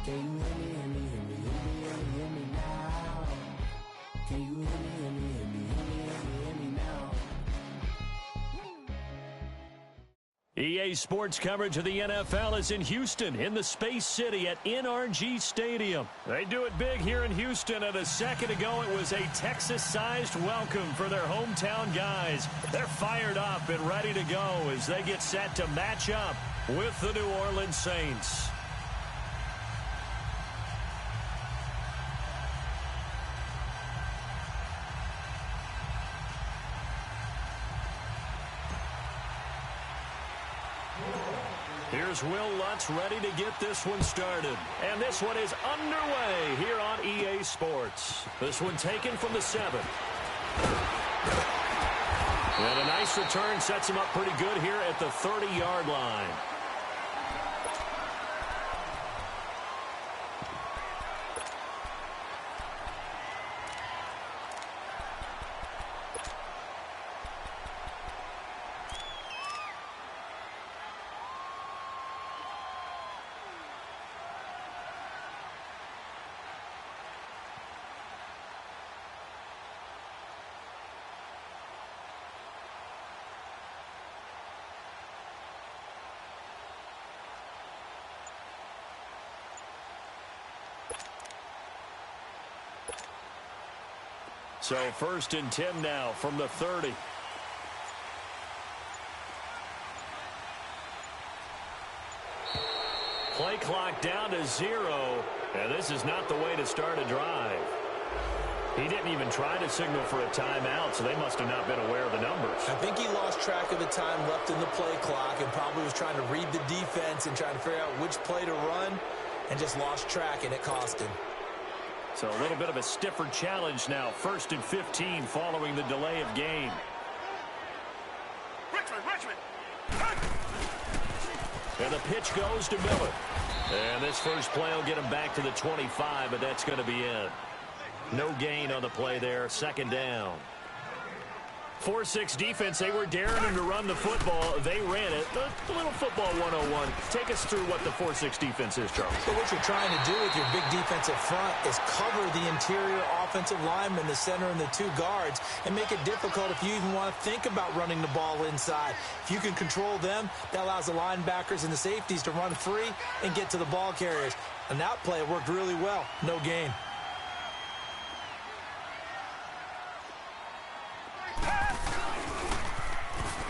Can you hear me, hear me, hear me, hear me, hear me, hear me now? Can you hear me, hear me, hear me, hear me, hear me, hear me now? EA Sports coverage of the NFL is in Houston, in the Space City at NRG Stadium. They do it big here in Houston, and a second ago it was a Texas-sized welcome for their hometown guys. They're fired up and ready to go as they get set to match up with the New Orleans Saints. Here's Will Lutz ready to get this one started. And this one is underway here on EA Sports. This one taken from the 7. And a nice return sets him up pretty good here at the 30-yard line. So 1st and 10 now from the 30. Play clock down to 0. And this is not the way to start a drive. He didn't even try to signal for a timeout, so they must have not been aware of the numbers. I think he lost track of the time left in the play clock and probably was trying to read the defense and trying to figure out which play to run and just lost track, and it cost him. So a little bit of a stiffer challenge now. 1st and 15 following the delay of game. Richmond. And the pitch goes to Miller. And this first play will get him back to the 25, but that's going to be it. No gain on the play there. 2nd down. 4-6 defense. They were daring him to run the football. They ran it. A little football 101. Take us through what the 4-6 defense is, Charles. So what you're trying to do with your big defensive front is cover the interior offensive lineman, the center, and the 2 guards, and make it difficult if you even want to think about running the ball inside. If you can control them, that allows the linebackers and the safeties to run free and get to the ball carriers. And that play worked really well. No gain.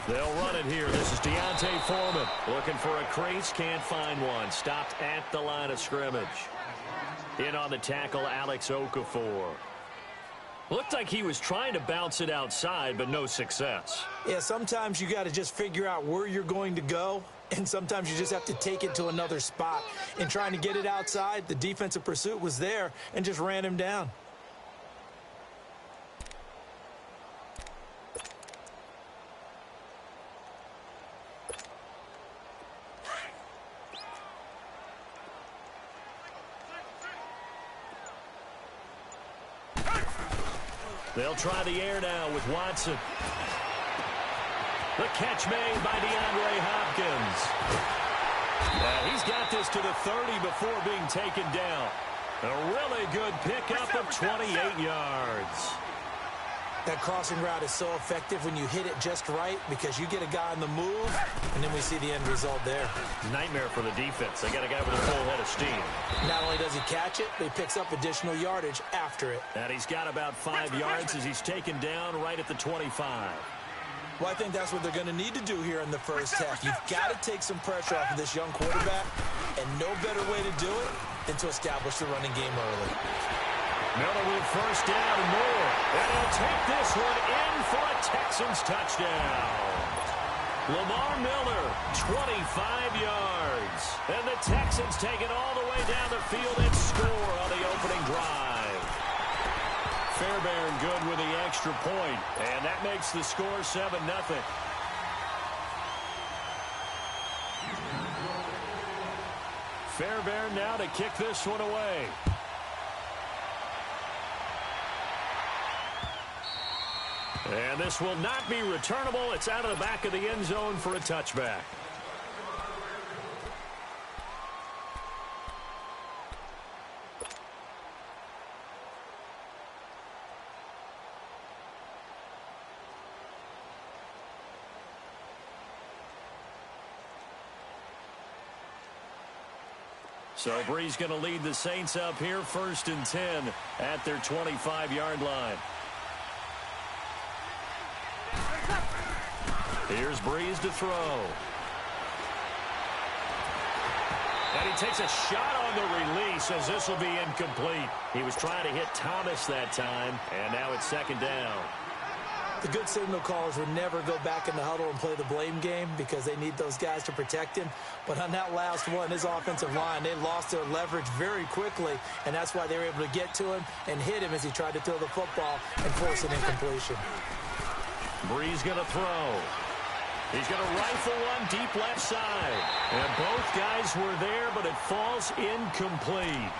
They'll run it here. This is Deontay Foreman looking for a crease. Can't find one. Stopped at the line of scrimmage. In on the tackle, Alex Okafor. Looked like he was trying to bounce it outside, but no success. Yeah, sometimes you got to just figure out where you're going to go, and sometimes you just have to take it to another spot. In trying to get it outside, the defensive pursuit was there and just ran him down. They'll try the air now with Watson. The catch made by DeAndre Hopkins. He's got this to the 30 before being taken down. A really good pickup of 28 yards. That crossing route is so effective when you hit it just right because you get a guy on the move, and then we see the end result there. Nightmare for the defense. They got a guy with a full head of steam. Not only does he catch it, but he picks up additional yardage after it. And he's got about 5 yards as he's taken down right at the 25. Well, I think that's what they're going to need to do here in the first half. You've got to take some pressure off of this young quarterback, and no better way to do it than to establish the running game early. Miller with 1st down and more. And he'll take this one in for a Texans touchdown. Lamar Miller, 25 yards. And the Texans take it all the way down the field and score on the opening drive. Fairbairn good with the extra point. And that makes the score 7-0. Fairbairn now to kick this one away. And this will not be returnable. It's out of the back of the end zone for a touchback. So Brees going to lead the Saints up here, 1st and 10 at their 25-yard line. Here's Brees to throw. And he takes a shot on the release as this will be incomplete. He was trying to hit Thomas that time, and now it's 2nd down. The good signal callers would never go back in the huddle and play the blame game because they need those guys to protect him. But on that last one, his offensive line, they lost their leverage very quickly, and that's why they were able to get to him and hit him as he tried to throw the football and force an incompletion. Brees going to throw. He's going to rifle one deep left side. And both guys were there, but it falls incomplete.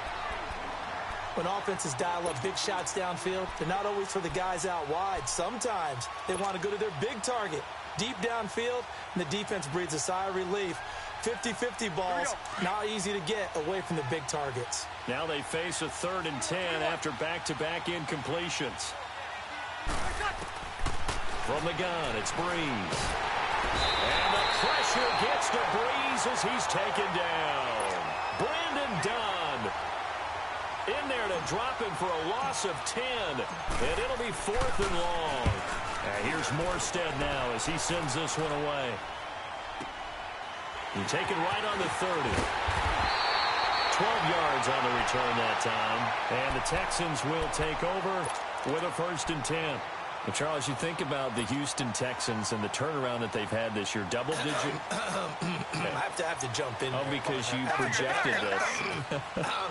When offenses dial up big shots downfield, they're not always for the guys out wide. Sometimes they want to go to their big target, deep downfield, and the defense breathes a sigh of relief. 50-50 balls, not easy to get away from the big targets. Now they face a 3rd and 10 after back-to-back incompletions. From the gun, it's Brees. And the pressure gets to Brees as he's taken down. Brandon Dunn in there to drop him for a loss of 10. And it'll be 4th and long. Here's Morstead now as he sends this one away. You take it right on the 30. 12 yards on the return that time. And the Texans will take over with a 1st and 10. Well, Charles, you think about the Houston Texans and the turnaround that they've had this year, double-digit. I have to jump in. Oh, because you projected this.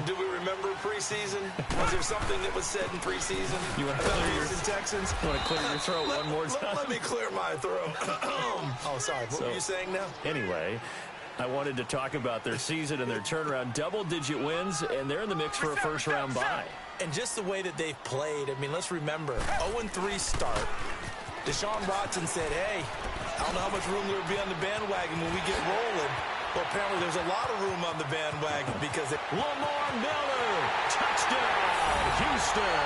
Do we remember preseason? Was there something that was said in preseason about the Houston Texans? You want to clear your throat one more time? Let me clear my throat. Oh, sorry. What were you saying now? Anyway, I wanted to talk about their season and their turnaround. Double-digit wins, and they're in the mix for a first-round bye. And just the way that they've played, I mean, let's remember, 0-3 start. Deshaun Watson said, hey, I don't know how much room there will be on the bandwagon when we get rolling. Well, apparently there's a lot of room on the bandwagon because Lamar Miller, touchdown, Houston.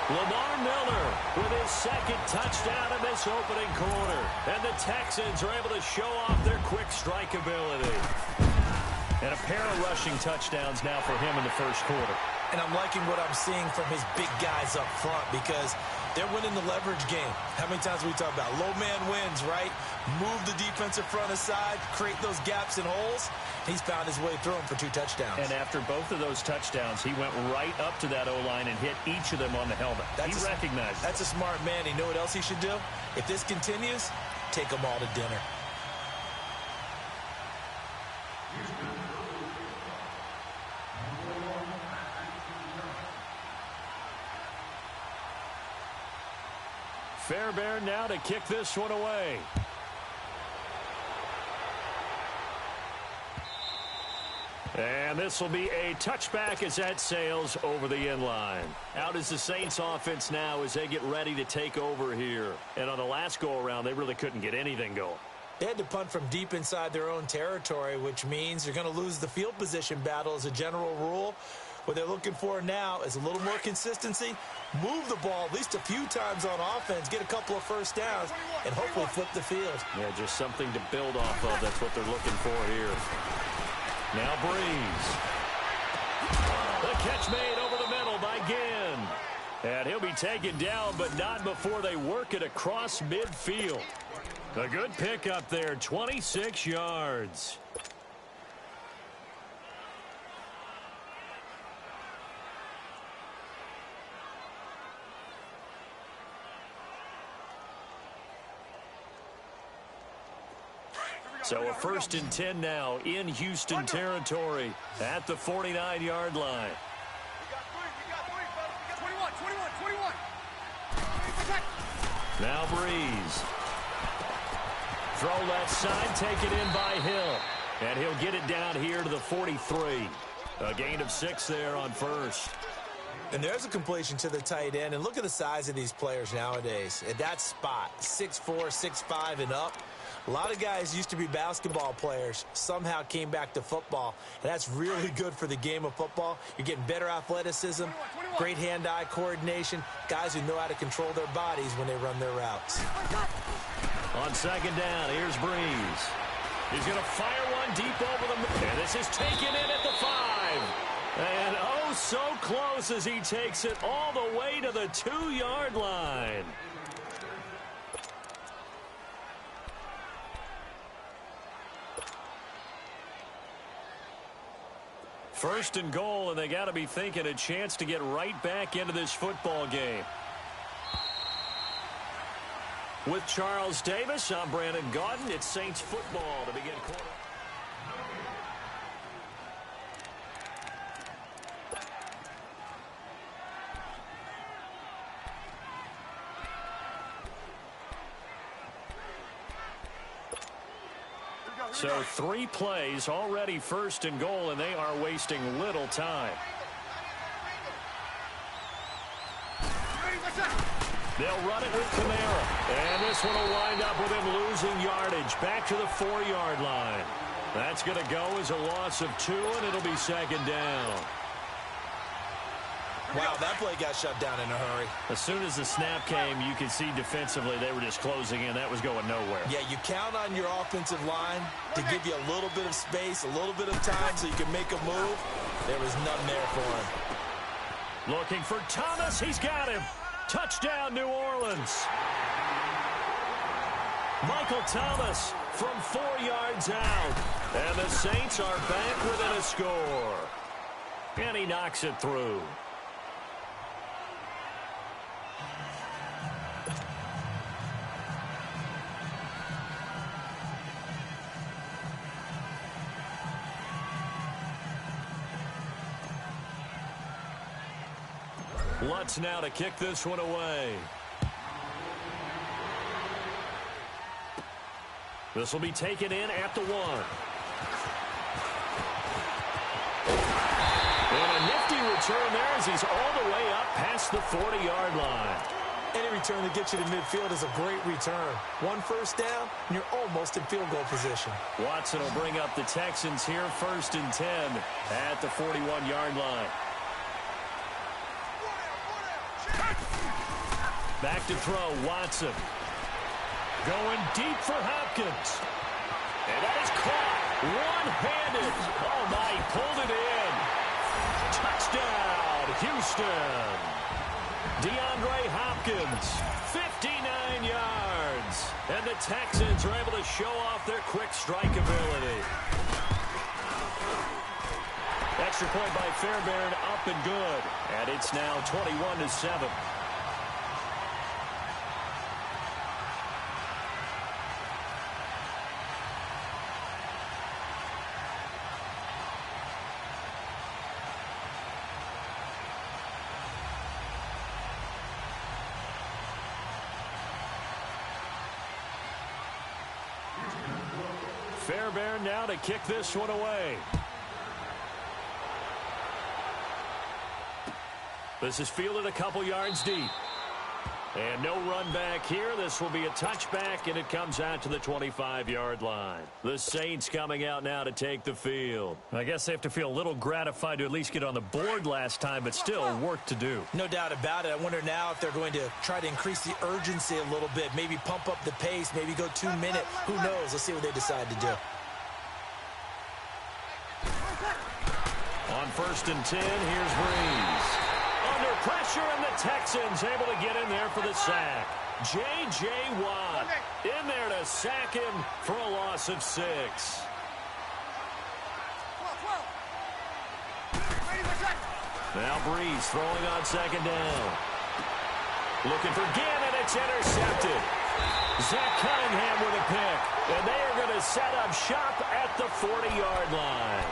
Lamar Miller with his 2nd touchdown in this opening quarter. And the Texans are able to show off their quick strike ability. And a pair of rushing touchdowns now for him in the 1st quarter. And I'm liking what I'm seeing from his big guys up front because they're winning the leverage game. How many times we talk about low man wins, right? Move the defensive front aside, create those gaps and holes. He's found his way through them for 2 touchdowns. And after both of those touchdowns, he went right up to that O-line and hit each of them on the helmet. He recognized it. That's a smart man. You know what else he should do? If this continues, take them all to dinner. Fairbairn now to kick this one away. And this will be a touchback as that sails over the end line. Out is the Saints offense now as they get ready to take over here. And on the last go-around, they really couldn't get anything going. They had to punt from deep inside their own territory, which means they're going to lose the field position battle as a general rule. What they're looking for now is a little more consistency, move the ball at least a few times on offense, get a couple of first downs, and hopefully flip the field. Yeah, just something to build off of. That's what they're looking for here. Now Brees. The catch made over the middle by Ginn. And he'll be taken down, but not before they work it across midfield. A good pickup there, 26 yards. So a 1st and 10 now in Houston territory at the 49-yard line. Now Brees. Throw left side, take it in by Hill. And he'll get it down here to the 43. A gain of 6 there on 1st. And there's a completion to the tight end. And look at the size of these players nowadays. At that spot, 6'4", 6'5", and up. A lot of guys used to be basketball players, somehow came back to football, and that's really good for the game of football. You're getting better athleticism, great hand-eye coordination, guys who know how to control their bodies when they run their routes. On 2nd down, here's Brees. He's going to fire one deep over the middle. And this This is taken in at the 5. And oh, so close as he takes it all the way to the 2-yard line. First and goal, and they got to be thinking a chance to get right back into this football game. With Charles Davis, I'm Brandon Gaudin. It's Saints football to begin quarter. So 3 plays, already first and goal, and they are wasting little time. They'll run it with Kamara. And this one will wind up with him losing yardage back to the 4-yard line. That's going to go as a loss of 2, and it'll be second down. Wow, that play got shut down in a hurry. As soon as the snap came, you could see defensively they were just closing in. That was going nowhere. Yeah, you count on your offensive line to give you a little bit of space, a little bit of time so you can make a move. There was nothing there for him. Looking for Thomas. He's got him. Touchdown, New Orleans. Michael Thomas from 4 yards out. And the Saints are back within a score. And he knocks it through. Lutz now to kick this one away. This will be taken in at the 1. And a nifty return there as he's all the way up past the 40-yard line. Any return that gets you to midfield is a great return. 1 first down, and you're almost in field goal position. Watson will bring up the Texans here, 1st and 10 at the 41-yard line. Back to throw, Watson. Going deep for Hopkins. And that is caught one-handed. Oh, my, he pulled it in. Touchdown, Houston. DeAndre Hopkins, 59 yards. And the Texans are able to show off their quick strike ability. Extra point by Fairbairn, up and good. And it's now 21-7. Fairbairn now to kick this one away. This is fielded a couple yards deep. And no run back here. This will be a touchback, and it comes out to the 25-yard line. The Saints coming out now to take the field. I guess they have to feel a little gratified to at least get on the board last time, but still work to do. No doubt about it. I wonder now if they're going to try to increase the urgency a little bit, maybe pump up the pace, maybe go 2-minute. Who knows? Let's see what they decide to do. On 1st and 10, here's Breeze. Under pressure, and the Texans able to get in there for the sack. J.J. Watt in there to sack him for a loss of 6. Now Breeze throwing on 2nd down. Looking for Gannon, it's intercepted. Zach Cunningham with a pick, and they are going to set up shop at the 40-yard line.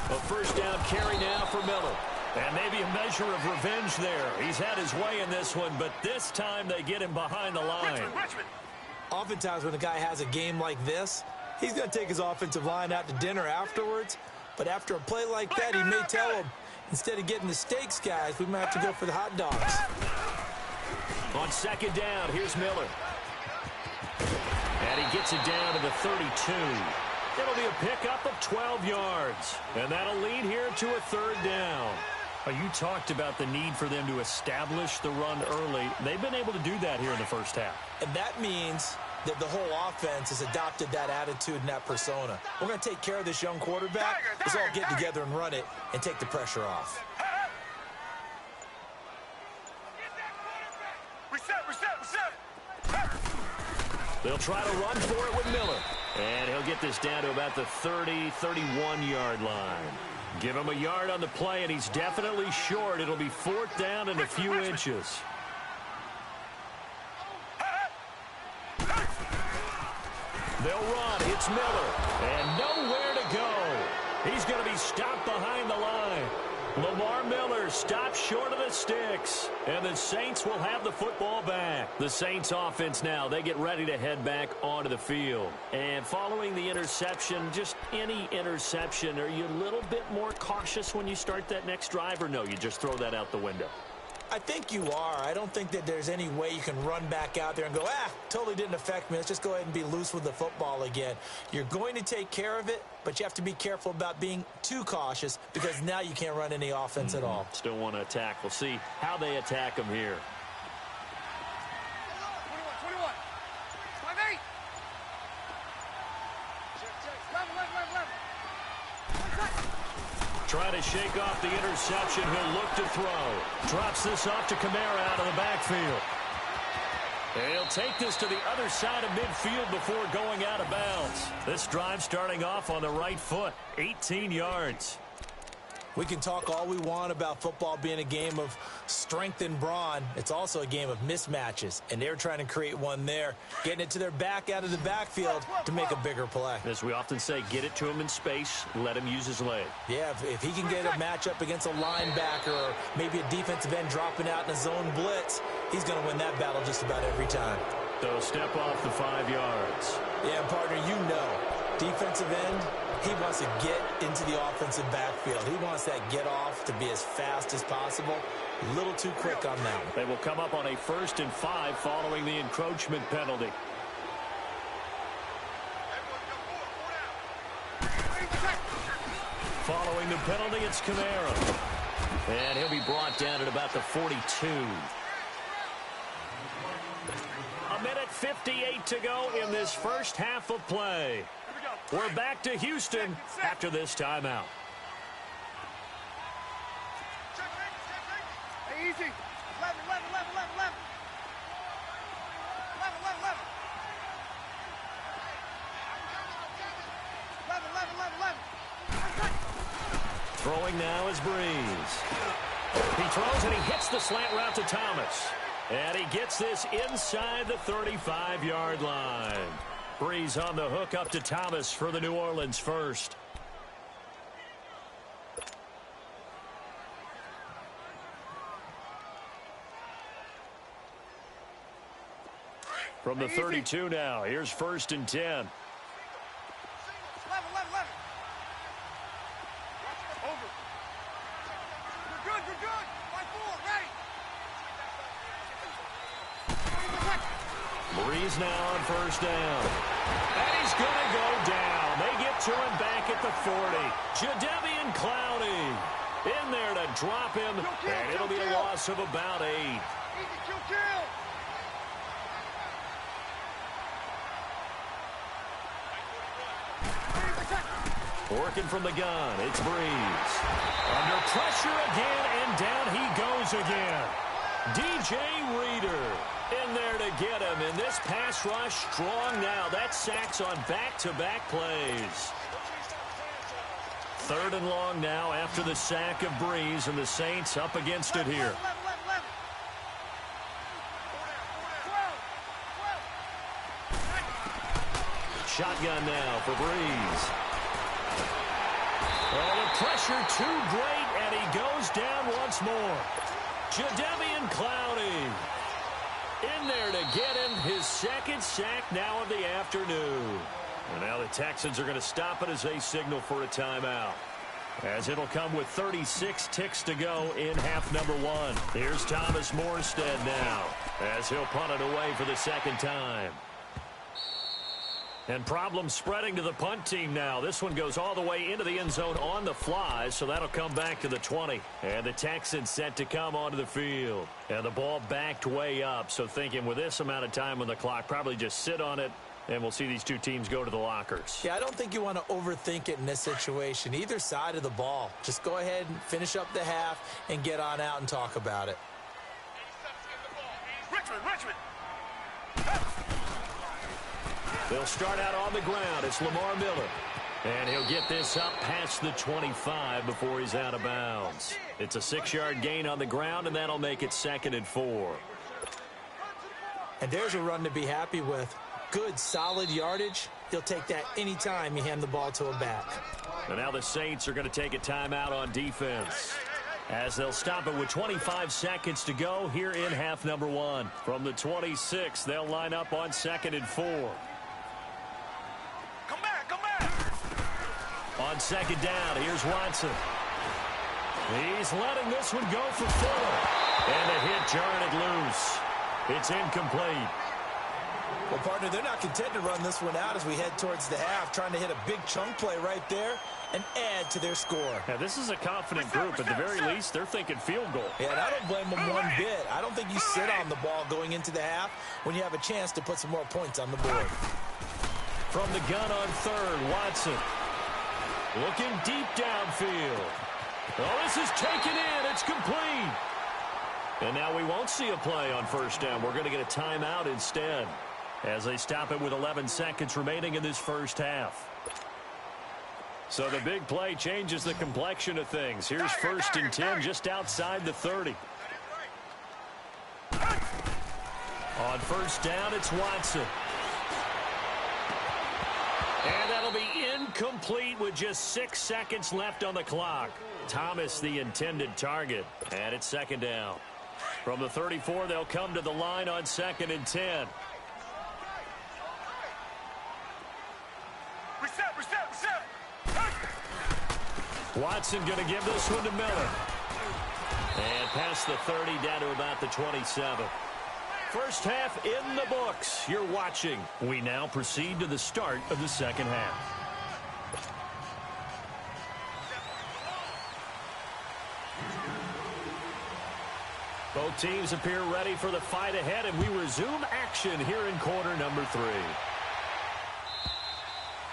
A first down carry now for Miller. And maybe a measure of revenge there. He's had his way in this one, but this time they get him behind the line. Oftentimes when a guy has a game like this, he's going to take his offensive line out to dinner afterwards. But after a play like that, he may tell him, instead of getting the steaks, guys, we might have to go for the hot dogs. On 2nd down, here's Miller. And And he gets it down to the 32. It'll be a pickup of 12 yards. And that'll lead here to a 3rd down. You talked about the need for them to establish the run early. They've been able to do that here in the first half. And that means that the whole offense has adopted that attitude and that persona. We're going to take care of this young quarterback. Let's all get together and run it and take the pressure off. They'll try to run for it with Miller. And he'll get this down to about the 30, 31-yard line. Give him a yard on the play, and he's definitely short. It'll be 4th down and a few inches. They'll run. It's Miller. And nowhere to go. He's going to be stopped behind the line. Lamar Miller stopped short of the sticks. And the Saints will have the football back. The Saints offense now, they get ready to head back onto the field. And following the interception, just any interception, are you a little bit more cautious when you start that next drive, or no, you just throw that out the window? I think you are. I don't think that there's any way you can run back out there and go, totally didn't affect me. Let's just go ahead and be loose with the football again. You're going to take care of it, but you have to be careful about being too cautious because now you can't run any offense at all. Still want to attack. We'll see how they attack them here. 21. 5-8. Trying to shake off the interception. He'll look to throw. Drops this off to Kamara out of the backfield. And he'll take this to the other side of midfield before going out of bounds. This drive starting off on the right foot. 18 yards. We can talk all we want about football being a game of strength and brawn. It's also a game of mismatches, and they're trying to create one there, getting it to their back out of the backfield to make a bigger play. As we often say, get it to him in space, let him use his leg. Yeah, if he can get a matchup against a linebacker or maybe a defensive end dropping out in a zone blitz, he's going to win that battle just about every time. So step off the 5 yards. Yeah, partner, you know, defensive end, he wants to get into the offensive backfield. He wants that get off to be as fast as possible. A little too quick on that one. They will come up on a 1st and 5 following the encroachment penalty. Following the penalty, it's Kamara. And he'll be brought down at about the 42. A minute 58 to go in this first half of play. We're back to Houston after this timeout. Hey, easy. 11. Throwing now is Breeze. He throws and he hits the slant route to Thomas. And he gets this inside the 35-yard line. Breeze on the hook up to Thomas for the New Orleans first. From the 32 now, here's 1st and 10. 11. Over. You're good. 5-4, ready. Breeze now on 1st down. And he's going to go down. They get to him back at the 40. Jadeveon Clowney in there to drop him. And it'll be a loss of about 8. Easy, kill. Working from the gun, it's Breeze. Under pressure again, and down he goes again. DJ Reader in there to get him, and this pass rush strong now. That's sacks on back-to-back plays. 3rd and long now after the sack of Breeze, and the Saints up against it here. Shotgun now for Breeze. Oh, the pressure too great, and he goes down once more. Jadeveon Clowney in there to get him his 2nd sack now of the afternoon. And now the Texans are going to stop it as they signal for a timeout. As it'll come with 36 ticks to go in half number 1. Here's Thomas Morstead now as he'll punt it away for the 2nd time. And problems spreading to the punt team now. This one goes all the way into the end zone on the fly, so that'll come back to the 20. And the Texans set to come onto the field. And the ball backed way up, so thinking with this amount of time on the clock, probably just sit on it, and we'll see these two teams go to the lockers. Yeah, I don't think you want to overthink it in this situation. Either side of the ball. Just go ahead and finish up the half and get on out and talk about it. Richmond. They'll start out on the ground. It's Lamar Miller. And he'll get this up past the 25 before he's out of bounds. It's a 6-yard gain on the ground, and that'll make it 2nd and 4. And there's a run to be happy with. Good, solid yardage. He'll take that anytime you hand the ball to a back. And now the Saints are going to take a timeout on defense, as they'll stop it with 25 seconds to go here in half number 1. From the 26, they'll line up on 2nd and 4. Come back. On 2nd down, here's Watson. He's letting this one go for 4. And a hit jarring it loose. It's incomplete. Well, partner, they're not content to run this one out as we head towards the half, trying to hit a big chunk play right there and add to their score. Now, this is a confident group. At the very least, they're thinking field goal. Yeah, and I don't blame them one bit. I don't think you sit on the ball going into the half when you have a chance to put some more points on the board. From the gun on 3rd, Watson. Looking deep downfield. Oh, this is taken in. It's complete. And now we won't see a play on 1st down. We're going to get a timeout instead, as they stop it with 11 seconds remaining in this first half. So the big play changes the complexion of things. Here's 1st and 10 just outside the 30. On 1st down, it's Watson. And that'll be incomplete with just 6 seconds left on the clock. Thomas, the intended target. And it's 2nd down. From the 34, they'll come to the line on 2nd and 10. Reset. Watson going to give this one to Miller. And past the 30, down to about the 27. First half in the books. You're watching. We now proceed to the start of the second half. Both teams appear ready for the fight ahead, and we resume action here in quarter number 3.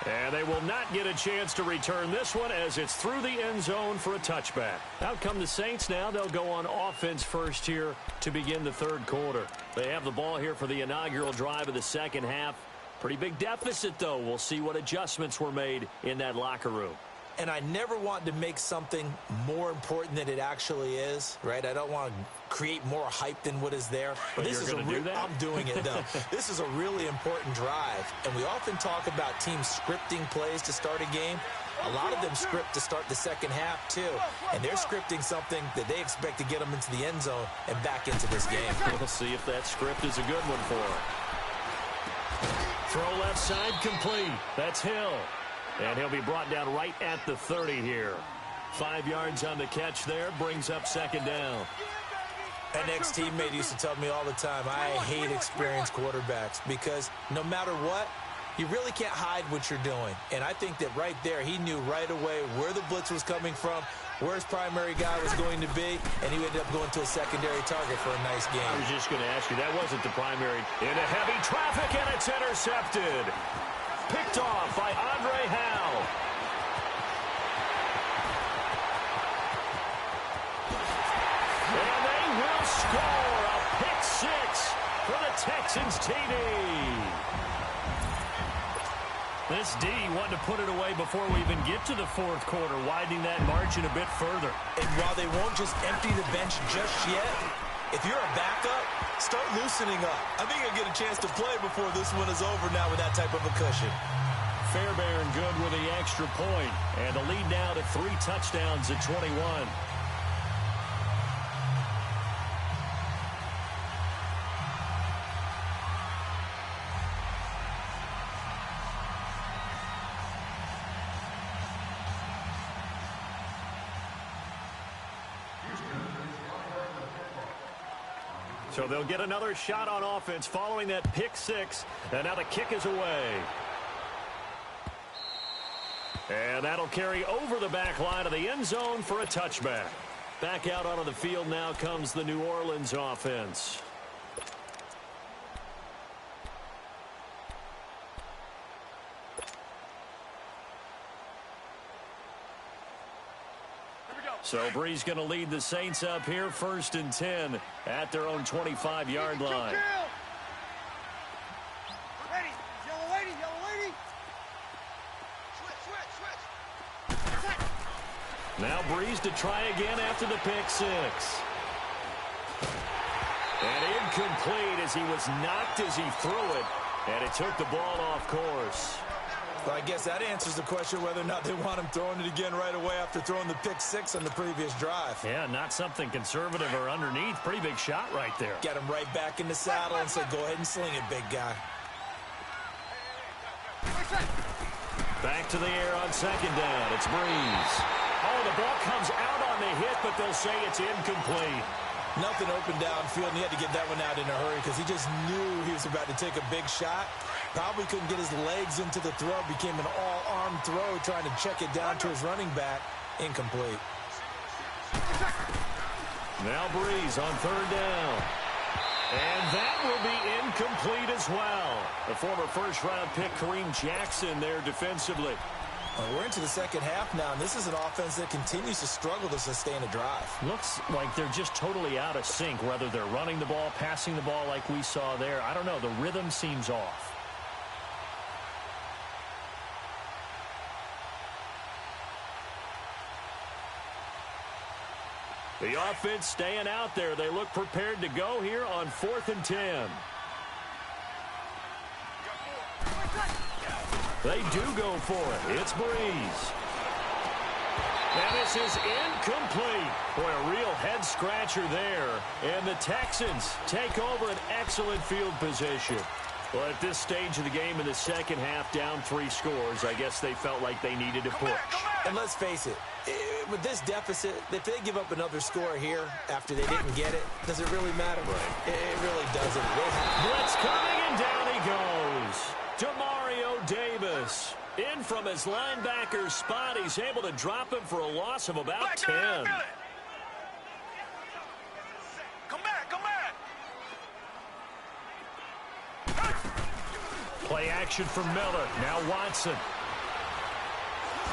And they will not get a chance to return this one as it's through the end zone for a touchback. Out come the Saints now. They'll go on offense first here to begin the 3rd quarter. They have the ball here for the inaugural drive of the second half. Pretty big deficit, though. We'll see what adjustments were made in that locker room. And I never want to make something more important than it actually is, right? I don't want to create more hype than what is there. But this is going to do that? I'm doing it, though. This is a really important drive. And we often talk about teams scripting plays to start a game. A lot of them script to start the second half, too. And they're scripting something that they expect to get them into the end zone and back into this game. We'll see if that script is a good one for them. Throw left side complete. That's Hill. And he'll be brought down right at the 30 here. 5 yards on the catch there. Brings up 2nd down. An ex-teammate used to tell me all the time, I hate experienced quarterbacks because no matter what, you really can't hide what you're doing. And I think that right there, he knew right away where the blitz was coming from, where his primary guy was going to be, and he ended up going to a secondary target for a nice game. I was just going to ask you, that wasn't the primary. Into heavy traffic, and it's intercepted. Picked off by Andre Howe. And they will score a pick 6 for the Texans TD. This D wanted to put it away before we even get to the 4th quarter, widening that margin a bit further. And while they won't just empty the bench just yet, if you're a backup, start loosening up. I think you'll get a chance to play before this one is over now with that type of a cushion. Fairbairn good with the extra point. And the lead now to 3 touchdowns at 21. So they'll get another shot on offense following that pick 6. And now the kick is away. And that'll carry over the back line of the end zone for a touchback. Back out onto the field now comes the New Orleans offense. So Bree's going to lead the Saints up here, 1st and 10 at their own 25-yard line. Ready. Yellow lady, yellow lady. Switch. Now Breeze to try again after the pick six. And incomplete as he was knocked as he threw it. And it took the ball off course. Well, I guess that answers the question whether or not they want him throwing it again right away after throwing the pick six on the previous drive. Yeah, not something conservative or underneath. Pretty big shot right there. Get him right back in the saddle and say, go ahead and sling it, big guy. Back to the air on 2nd down. It's Breeze. Oh, the ball comes out on the hit, but they'll say it's incomplete. Nothing open downfield, and he had to get that one out in a hurry because he just knew he was about to take a big shot. Probably couldn't get his legs into the throw. Became an all-arm throw, trying to check it down to his running back. Incomplete. Now Breeze on 3rd down. And that will be incomplete as well. The former first-round pick Kareem Jackson there defensively. We're into the second half now, and this is an offense that continues to struggle to sustain a drive. Looks like they're just totally out of sync, whether they're running the ball, passing the ball like we saw there. I don't know. The rhythm seems off. The offense staying out there. They look prepared to go here on 4th and 10. They do go for it. It's Breeze. And this is incomplete. Boy, a real head-scratcher there. And the Texans take over an excellent field position. Well, at this stage of the game in the second half, down 3 scores, I guess they felt like they needed to push. And let's face it, with this deficit, if they give up another score here after they didn't get it, does it really matter? Right. It really doesn't. Blitz coming, and down he goes. Demario Davis in from his linebacker spot. He's able to drop him for a loss of about 10. Come back. Play action for Miller. Now Watson.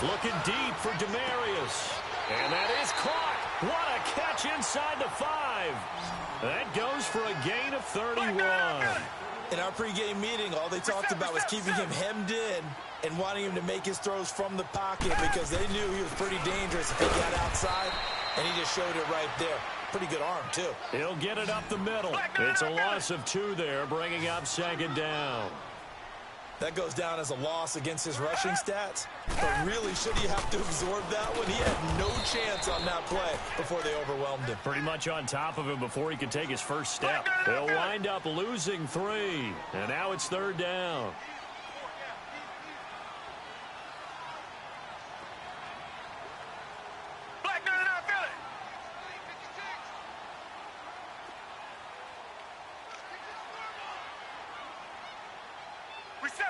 Looking deep for Demarius. And that is caught. What a catch inside the 5. That goes for a gain of 31. In our pregame meeting, all they talked about was keeping him hemmed in and wanting him to make his throws from the pocket because they knew he was pretty dangerous if he got outside, and he just showed it right there. Pretty good arm, too. He'll get it up the middle. It's a loss of 2 there, bringing up 2nd down. That goes down as a loss against his rushing stats. But really, should he have to absorb that one? He had no chance on that play before they overwhelmed him. Pretty much on top of him before he could take his first step. They'll wind up losing 3. And now it's 3rd down. Reset.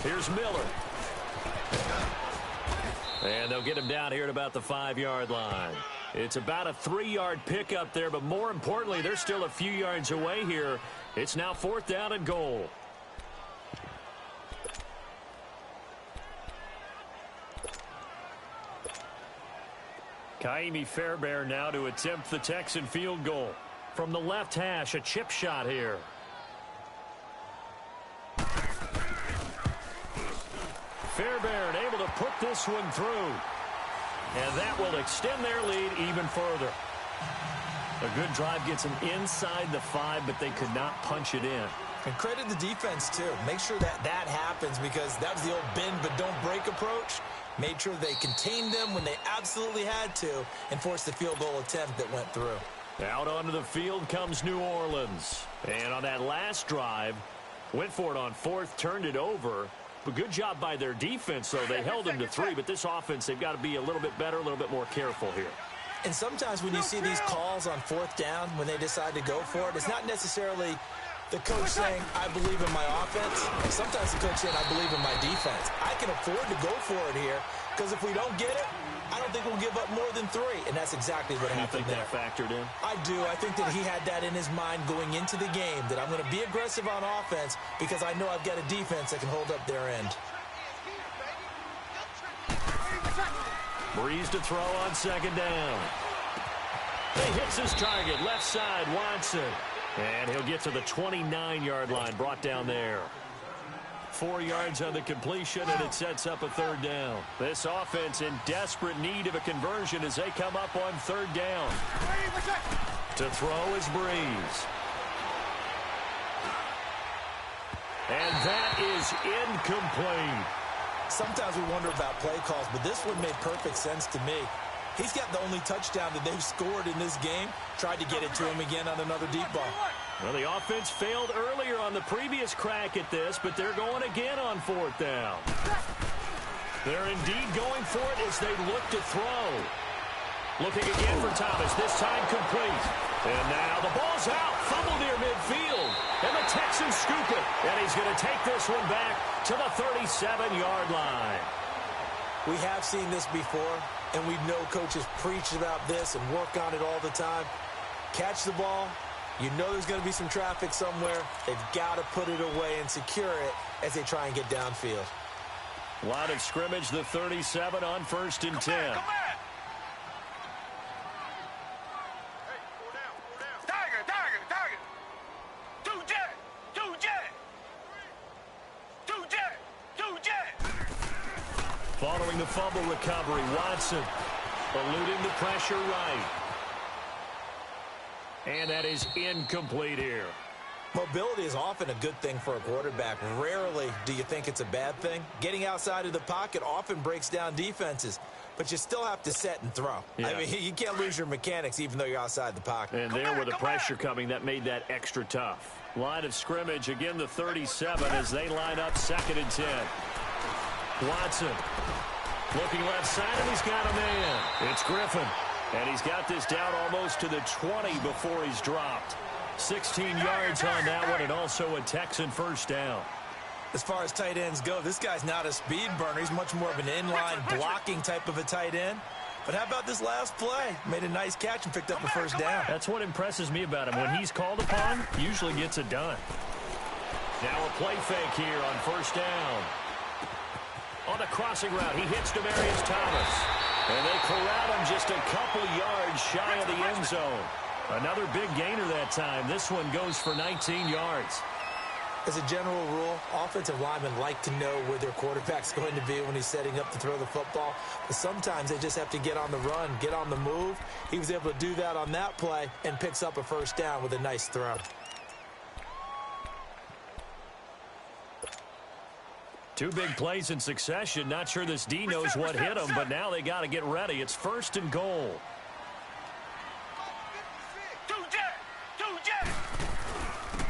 Here's Miller. And they'll get him down here at about the 5-yard line. It's about a 3-yard pickup there, but more importantly, they're still a few yards away here. It's now 4th down and goal. Kaimi Fairbairn now to attempt the Texan field goal. From the left hash, a chip shot here. Fairbairn able to put this one through. And that will extend their lead even further. A good drive gets them inside the 5, but they could not punch it in. And credit the defense, too. Make sure that happens because that was the old bend but don't break approach. Made sure they contained them when they absolutely had to and forced the field goal attempt that went through. Out onto the field comes New Orleans. And on that last drive, went for it on 4th, turned it over. But good job by their defense, though. They held them to 3, but this offense, they've got to be a little bit better, a little bit more careful here. And sometimes when you see these calls on 4th down, when they decide to go for it, it's not necessarily The coach saying, I believe in my offense. Sometimes the coach saying, I believe in my defense. I can afford to go for it here because if we don't get it, I don't think we'll give up more than 3. And that's exactly what happened there. You think that factored in? I do. I think that he had that in his mind going into the game, that I'm going to be aggressive on offense because I know I've got a defense that can hold up their end. Breeze to throw on second down. He hits his target, left side, Watson. And he'll get to the 29-yard line, brought down there. 4 yards on the completion, and it sets up a third down. This offense in desperate need of a conversion as they come up on third down. To throw is Breeze. And that is incomplete. Sometimes we wonder about play calls, but this one made perfect sense to me. He's got the only touchdown that they've scored in this game. Tried to get it to him again on another deep ball. Well, the offense failed earlier on the previous crack at this, but they're going again on fourth down. They're indeed going for it as they look to throw. Looking again for Thomas, this time complete. And now the ball's out, fumble near midfield. And the Texans scoop it. And he's going to take this one back to the 37-yard line. We have seen this before, and we know coaches preach about this and work on it all the time. Catch the ball. You know there's going to be some traffic somewhere. They've got to put it away and secure it as they try and get downfield. Line of scrimmage, the 37 on 1st and 10. Come back. Hey, pull down. Tiger. 2 jet. Following the fumble recovery, Watson eluding the pressure right. And that is incomplete here. Mobility is often a good thing for a quarterback. Rarely do you think it's a bad thing. Getting outside of the pocket often breaks down defenses, but you still have to set and throw. Yeah. I mean, you can't lose your mechanics even though you're outside the pocket. And there with the pressure coming, that made that extra tough. Line of scrimmage, again the 37 as they line up 2nd and 10. Watson looking left side, and he's got a man. It's Griffin. And he's got this down almost to the 20 before he's dropped. 16 yards on that one, and also a Texan first down. As far as tight ends go, this guy's not a speed burner. He's much more of an inline blocking type of a tight end. But how about this last play? Made a nice catch and picked up a first down. That's what impresses me about him. When he's called upon, usually gets it done. Now a play fake here on first down. On the crossing route, he hits Demaryius Thomas. And they corral him just a couple yards shy of the end zone. Another big gainer that time. This one goes for 19 yards. As a general rule, offensive linemen like to know where their quarterback's going to be when he's setting up to throw the football. But sometimes they just have to get on the run, get on the move. He was able to do that on that play and picks up a first down with a nice throw. Two big plays in succession. Not sure this D knows what hit him, but now they got to get ready. It's 1st and goal. 2 jet.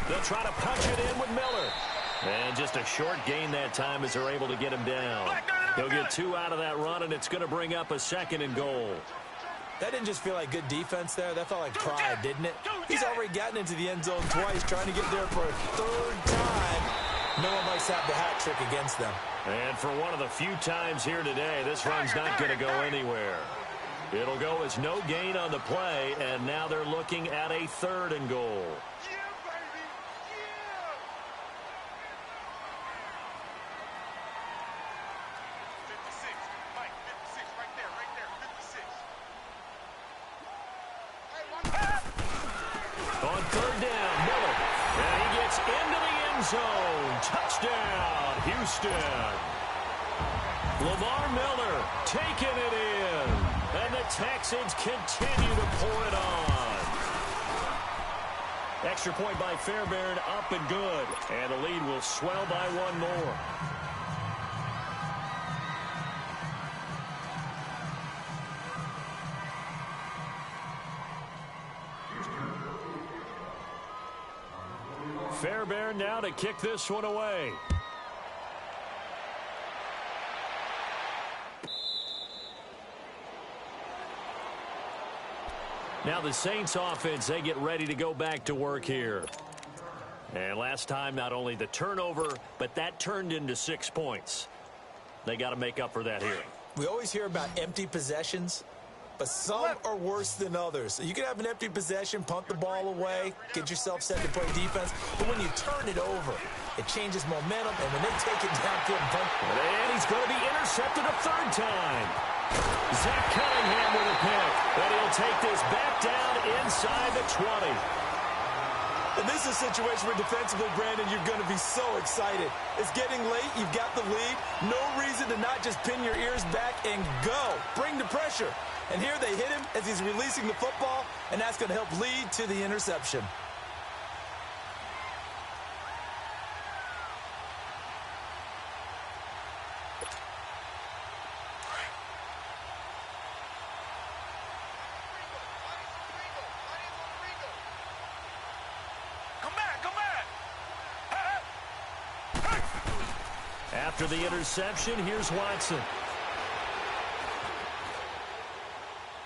They'll try to punch it in with Miller. And just a short gain that time as they're able to get him down. He'll get 2 out of that run, and it's going to bring up a 2nd and goal. That didn't just feel like good defense there. That felt like pride, didn't it? He's already gotten into the end zone twice, trying to get there for a 3rd time. No one likes to have the hat trick against them. And for one of the few times here today, this run's not going to go anywhere. It'll go as no gain on the play, and now they're looking at a 3rd and goal. Yeah, baby. Yeah. 56. Mike, 56. Right there. 56. On 3rd down, Miller. And he gets into the end zone. Touchdown, Houston. Lamar Miller taking it in. And the Texans continue to pour it on. Extra point by Fairbairn, up and good. And the lead will swell by 1 more. Fairbairn now to kick this one away. Now the Saints offense, they get ready to go back to work here. And last time, not only the turnover, but that turned into 6 points. They got to make up for that here. We always hear about empty possessions, but some are worse than others. So you can have an empty possession, punt the ball away, get yourself set to play defense, but when you turn it over, it changes momentum, and when they take it downfield and punt. And he's going to be intercepted a third time. Zach Cunningham with a pick, and he'll take this back down inside the 20. And this is a situation where defensively, Brandon, you're going to be so excited. It's getting late. You've got the lead. No reason to not just pin your ears back and go. Bring the pressure. And here they hit him as he's releasing the football, and that's going to help lead to the interception. After the interception, here's Watson.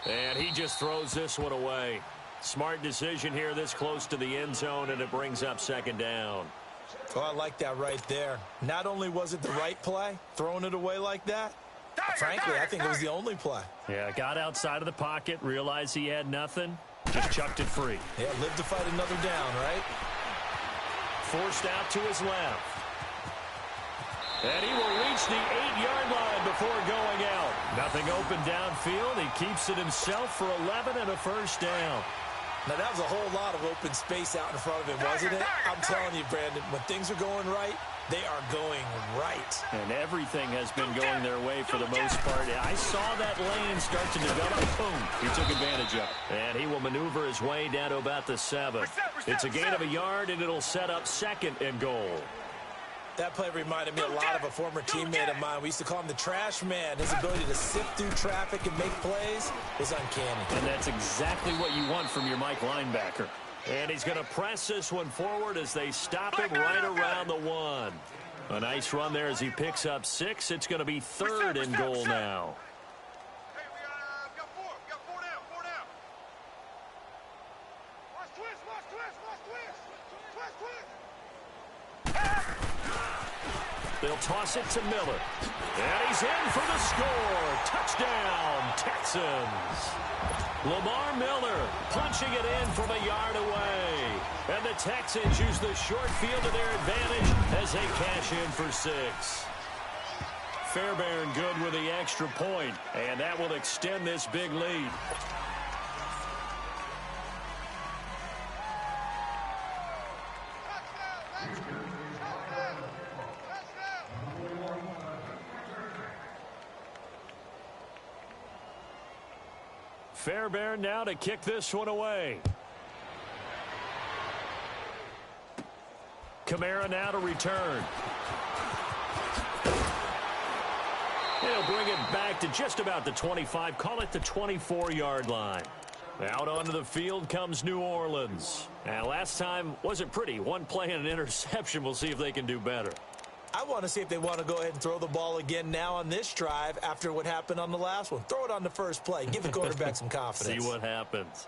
And he just throws this one away. Smart decision here this close to the end zone, and it brings up second down. Oh, I like that right there. Not only was it the right play, throwing it away like that, frankly, I think it was the only play. Yeah, got outside of the pocket, realized he had nothing, just chucked it free. Yeah, live to fight another down, right? Forced out to his left. And he will reach the 8-yard line before going out. Nothing open downfield. He keeps it himself for 11 and a first down. Now, that was a whole lot of open space out in front of him, wasn't it? I'm telling you, Brandon, when things are going right, they are going right. And everything has been going their way for the most part. I saw that lane start to develop. Boom. He took advantage of it. And he will maneuver his way down to about the 7. It's a gain of a yard, and it'll set up second and goal. That play reminded me a lot of a former teammate of mine. We used to call him the trash man. His ability to sift through traffic and make plays was uncanny. And that's exactly what you want from your Mike linebacker. And he's going to press this one forward as they stop him right around the 1. A nice run there as he picks up 6. It's going to be third and goal now. Hey, we got 4. We got 4 down. 4 down. Watch twist. Watch twist. Watch twist. Twist, twist. They'll toss it to Miller. And he's in for the score. Touchdown, Texans. Lamar Miller punching it in from a yard away. And the Texans use the short field to their advantage as they cash in for 6. Fairbairn good with the extra point, and that will extend this big lead. Fairbairn now to kick this one away. Kamara now to return. He'll bring it back to just about the 25, call it the 24-yard line. Out onto the field comes New Orleans. Now, last time wasn't pretty. One play and an interception. We'll see if they can do better. I want to see if they want to go ahead and throw the ball again now on this drive after what happened on the last one. Throw it on the first play. Give the quarterback some confidence. See what happens.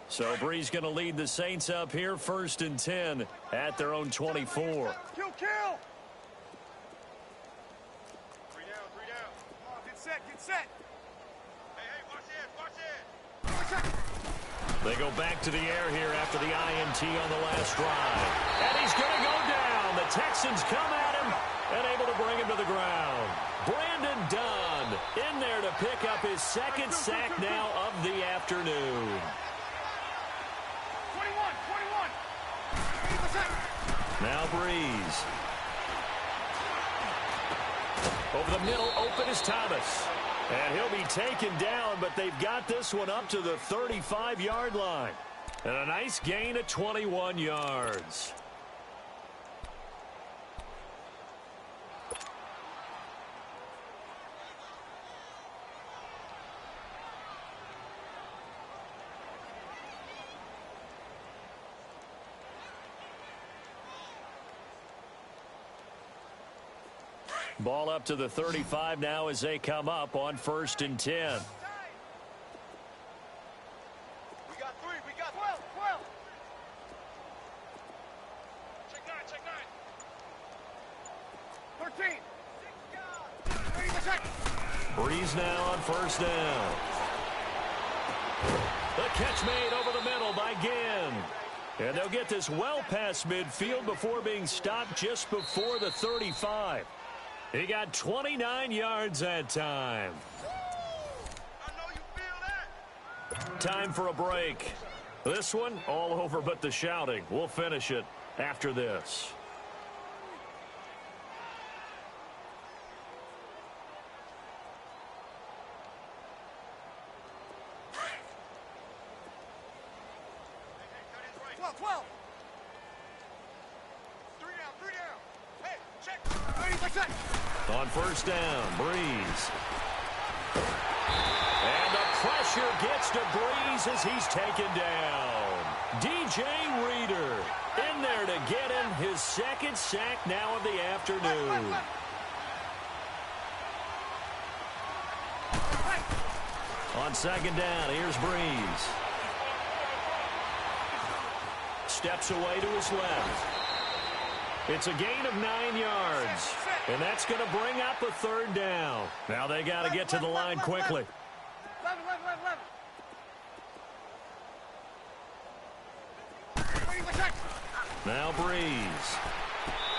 So Bree's going to lead the Saints up here, 1st and 10 at their own 24. Kill, kill. 3 down, 3 down. Come on, get set, get set. Hey, watch it. They go back to the air here after the INT on the last drive. And he's going to go down. The Texans come at him and able to bring him to the ground. Brandon Dunn in there to pick up his second sack now of the afternoon. 21. Now Breeze. Over the middle, open is Thomas. And he'll be taken down, but they've got this one up to the 35-yard line. And a nice gain of 21 yards. Ball up to the 35 now as they come up on 1st and 10. We got 3. We got 12. 13. Breeze now on first down. The catch made over the middle by Ginn. And they'll get this well past midfield before being stopped just before the 35. He got 29 yards that time. I know you feel that. Time for a break. This one, all over but the shouting. We'll finish it after this. On first down, Breeze. And the pressure gets to Breeze as he's taken down. DJ Reader in there to get him his second sack now of the afternoon. On second down, here's Breeze. Steps away to his left. It's a gain of 9 yards. And that's going to bring up a third down. Now they got to get to the line quickly. Now Breeze.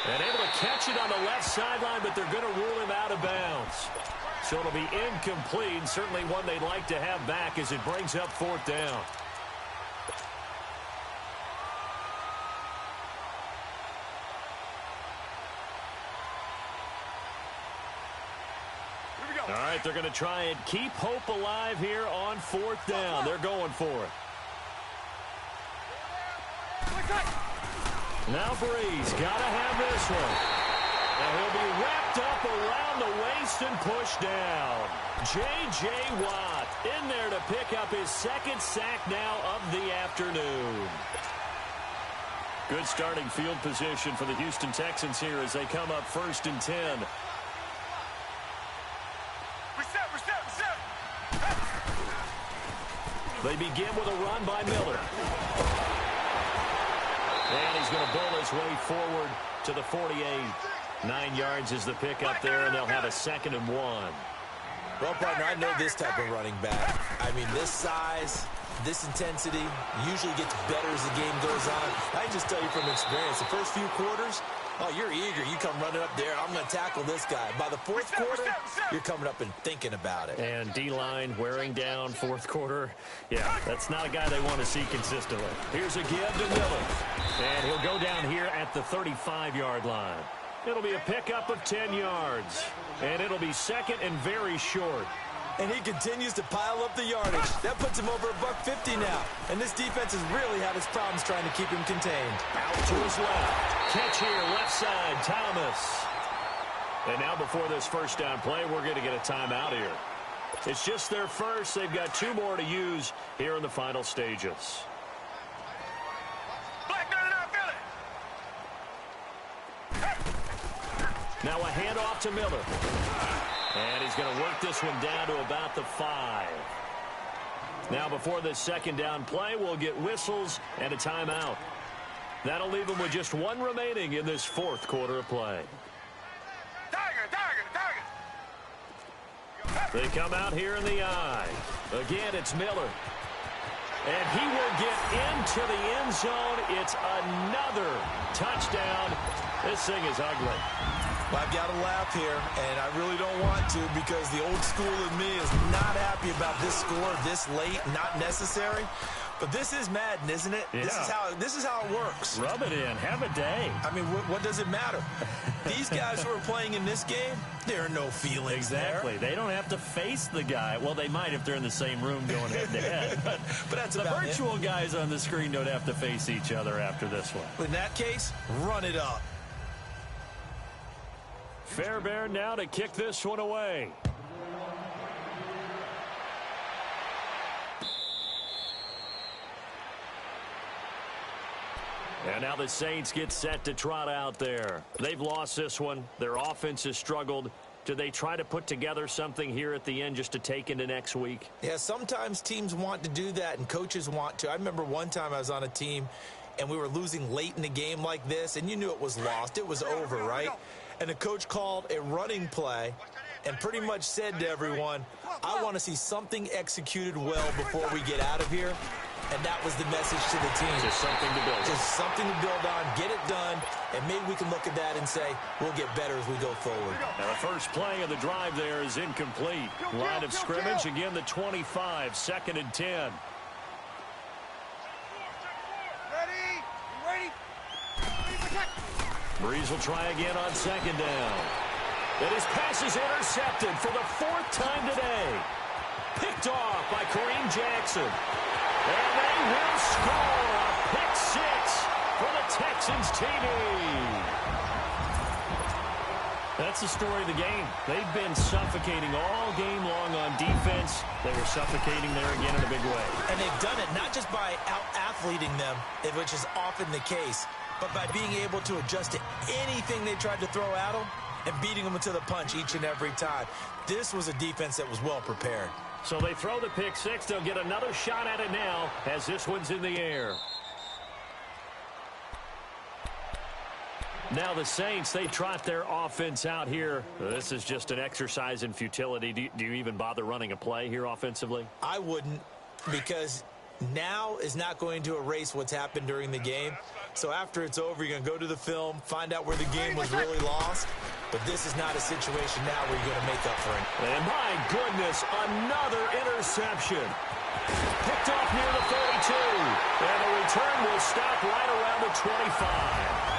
And able to catch it on the left sideline, but they're going to rule him out of bounds. So it'll be incomplete, and certainly one they'd like to have back as it brings up fourth down. All right, they're going to try and keep hope alive here on fourth down. They're going for it. Now Breeze got to have this one. And he'll be wrapped up around the waist and pushed down. J.J. Watt in there to pick up his second sack now of the afternoon. Good starting field position for the Houston Texans here as they come up 1st and 10. They begin with a run by Miller. And he's going to bull his way forward to the 48. 9 yards is the pickup there, and they'll have a 2nd and 1. Well, partner, I know this type of running back. I mean, this size, this intensity usually gets better as the game goes on. I can just tell you from experience, the first few quarters, oh, you're eager. You come running up there. I'm going to tackle this guy. By the fourth quarter, you're coming up and thinking about it. And D-line wearing down fourth quarter. Yeah, that's not a guy they want to see consistently. Here's a give to Miller. And he'll go down here at the 35-yard line. It'll be a pickup of 10 yards. And it'll be 2nd and very short. And he continues to pile up the yardage. That puts him over $150 now. And this defense has really had its problems trying to keep him contained. Out to his left. Catch here, left side, Thomas. And now before this first down play, we're going to get a timeout here. It's just their first. They've got 2 more to use here in the final stages. Now a handoff to Miller. And he's going to work this one down to about the 5. Now before this second down play, we'll get whistles and a timeout. That'll leave them with just 1 remaining in this fourth quarter of play. They come out here in the eye. Again, it's Miller. And he will get into the end zone. It's another touchdown. This thing is ugly. Well, I've got to laugh here, and I really don't want to because the old school in me is not happy about this score this late, not necessary. But this is Madden, isn't it? Yeah. This is how it works. Rub it in. Have a day. I mean, what does it matter? These guys who are playing in this game, there are no feelings Exactly. there. They don't have to face the guy. Well, they might if they're in the same room going head-to-head. But that's the about virtual guys on the screen don't have to face each other after this one. In that case, run it up. Fairbairn now to kick this one away. And now the Saints get set to trot out there. They've lost this one. Their offense has struggled. Do they try to put together something here at the end just to take into next week? Yeah, sometimes teams want to do that and coaches want to. I remember one time I was on a team and we were losing late in the game like this, and you knew it was lost. It was over, right? and the coach called a running play and pretty much said to everyone, I want to see something executed well before we get out of here. And that was the message to the team. Just something to build on. Just something to build on, get it done, and maybe we can look at that and say, we'll get better as we go forward. Now the first play of the drive there is incomplete. Line of scrimmage, again the 25, 2nd and 10. Breeze will try again on 2nd down. And his pass is intercepted for the 4th time today. Picked off by Kareem Jackson. And they will score a pick 6 for the Texans TD. That's the story of the game. They've been suffocating all game long on defense. They were suffocating there again in a big way. And they've done it not just by out-athleting them, which is often the case, but by being able to adjust to anything they tried to throw at them and beating them to the punch each and every time. This was a defense that was well prepared. So they throw the pick 6. They'll get another shot at it now as this one's in the air. Now the Saints, they trot their offense out here. This is just an exercise in futility. Do you even bother running a play here offensively? I wouldn't, because now is not going to erase what's happened during the game. So after it's over, you're going to go to the film, find out where the game was really lost. But this is not a situation now where you're going to make up for it. And my goodness, another interception. Picked off near the 32. And the return will stop right around the 25.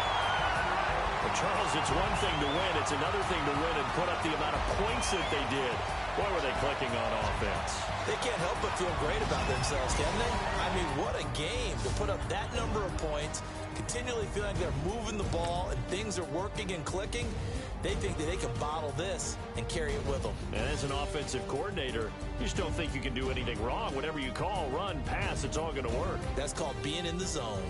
Well, Charles, it's one thing to win. It's another thing to win and put up the amount of points that they did. Boy, were they clicking on offense. They can't help but feel great about themselves, can they? I mean, what a game to put up that number of points, continually feeling like they're moving the ball and things are working and clicking. They think that they can bottle this and carry it with them. And as an offensive coordinator, you just don't think you can do anything wrong. Whatever you call, run, pass, it's all going to work. That's called being in the zone.